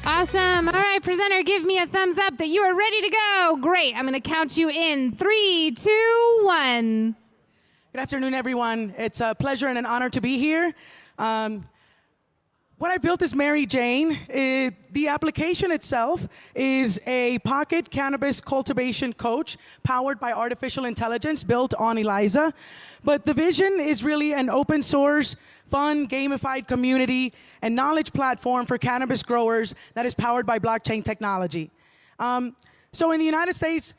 Awesome. All right, presenter, give me a thumbs up that you are ready to go. Great. I'm going to count you in 3, 2, 1. Good afternoon, everyone. It's a pleasure and an honor to be here. What I built is Mary Jane. The application itself is a pocket cannabis cultivation coach powered by artificial intelligence built on ELIZA. But the vision is really an open source, fun, gamified community and knowledge platform for cannabis growers that is powered by blockchain technology. So in the United States,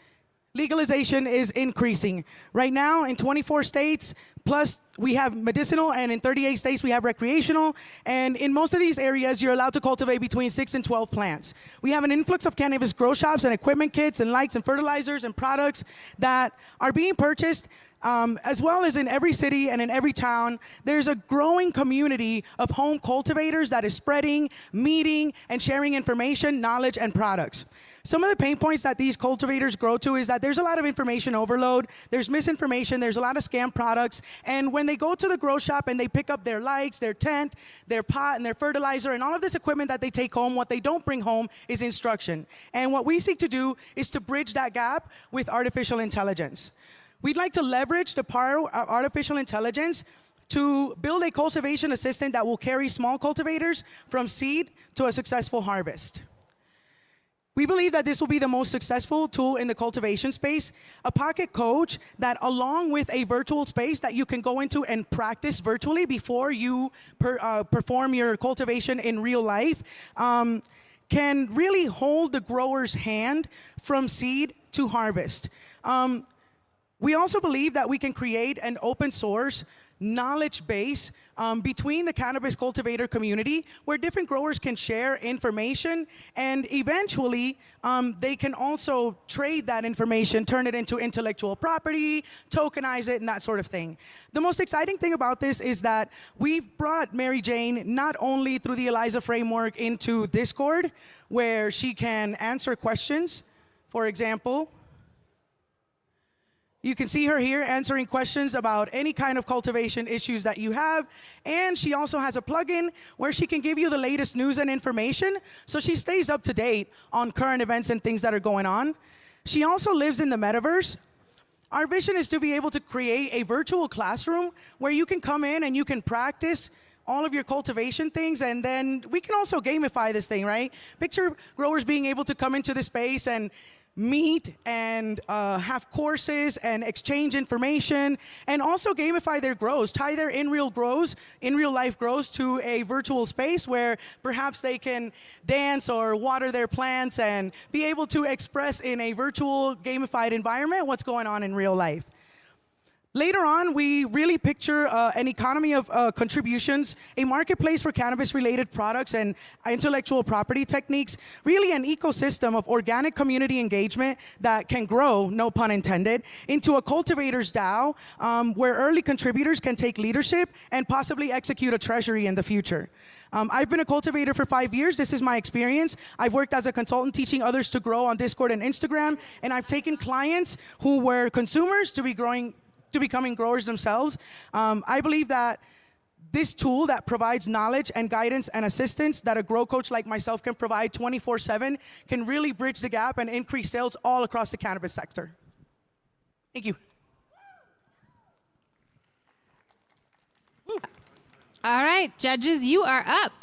legalization is increasing. Right now, in 24 states, plus we have medicinal, and in 38 states we have recreational. And in most of these areas, you're allowed to cultivate between 6 and 12 plants. We have an influx of cannabis grow shops and equipment kits and lights and fertilizers and products that are being purchased. As well as in every city and in every town, there's a growing community of home cultivators that is spreading, meeting, and sharing information, knowledge, and products. Some of the pain points that these cultivators grow to is that there's a lot of information overload, there's misinformation, there's a lot of scam products, and when they go to the grow shop and they pick up their lights, their tent, their pot, and their fertilizer, and all of this equipment that they take home, what they don't bring home is instruction. And what we seek to do is to bridge that gap with artificial intelligence. We'd like to leverage the power of artificial intelligence to build a cultivation assistant that will carry small cultivators from seed to a successful harvest. We believe that this will be the most successful tool in the cultivation space, a pocket coach that, along with a virtual space that you can go into and practice virtually before you perform your cultivation in real life, can really hold the grower's hand from seed to harvest. We also believe that we can create an open source knowledge base between the cannabis cultivator community where different growers can share information, and eventually they can also trade that information, turn it into intellectual property, tokenize it, and that sort of thing. The most exciting thing about this is that we've brought Mary Jane not only through the ELIZA framework into Discord, where she can answer questions. For example, you can see her here answering questions about any kind of cultivation issues that you have. And she also has a plugin where she can give you the latest news and information, so she stays up to date on current events and things that are going on. She also lives in the metaverse. Our vision is to be able to create a virtual classroom where you can come in and you can practice all of your cultivation things, and then we can also gamify this thing, right? Picture growers being able to come into the space and meet and have courses and exchange information, and also gamify their grows, tie their in real life grows to a virtual space where perhaps they can dance or water their plants and be able to express in a virtual gamified environment what's going on in real life. Later on, we really picture an economy of contributions, a marketplace for cannabis-related products and intellectual property techniques, really an ecosystem of organic community engagement that can grow, no pun intended, into a cultivator's DAO, where early contributors can take leadership and possibly execute a treasury in the future. I've been a cultivator for 5 years. This is my experience. I've worked as a consultant teaching others to grow on Discord and Instagram, and I've taken clients who were consumers to becoming growers themselves. I believe that this tool that provides knowledge and guidance and assistance that a grow coach like myself can provide 24/7 can really bridge the gap and increase sales all across the cannabis sector. Thank you. All right, judges, you are up.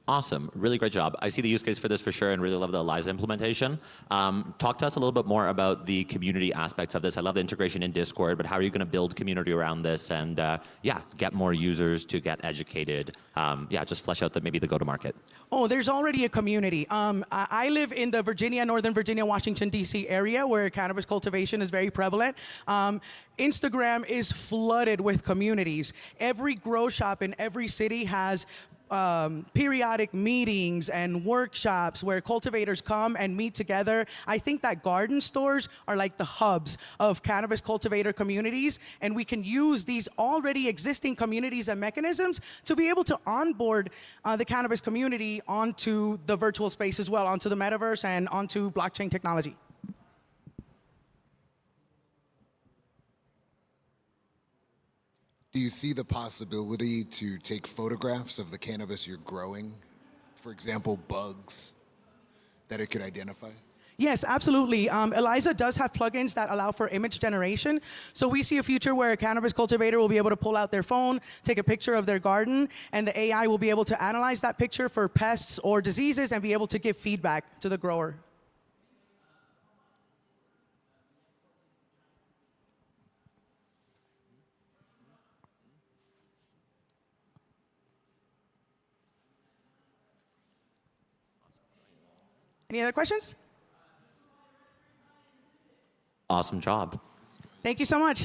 Awesome, really great job. I see the use case for this for sure and really love the ELIZA implementation. Talk to us a little bit more about the community aspects of this. I love the integration in Discord, but how are you gonna build community around this and yeah, get more users to get educated? Yeah, just flesh out maybe the go-to-market. Oh, there's already a community. I live in the Northern Virginia, Washington, D.C. area where cannabis cultivation is very prevalent. Instagram is flooded with communities. Every grow shop in every city has periodic meetings and workshops where cultivators come and meet together. I think that garden stores are like the hubs of cannabis cultivator communities, and we can use these already existing communities and mechanisms to be able to onboard the cannabis community onto the virtual space as well, onto the metaverse and onto blockchain technology. Do you see the possibility to take photographs of the cannabis you're growing? For example, bugs that it could identify? Yes, absolutely. ELISA does have plugins that allow for image generation. So we see a future where a cannabis cultivator will be able to pull out their phone, take a picture of their garden, and the AI will be able to analyze that picture for pests or diseases and be able to give feedback to the grower. Any other questions? Awesome job. Thank you so much.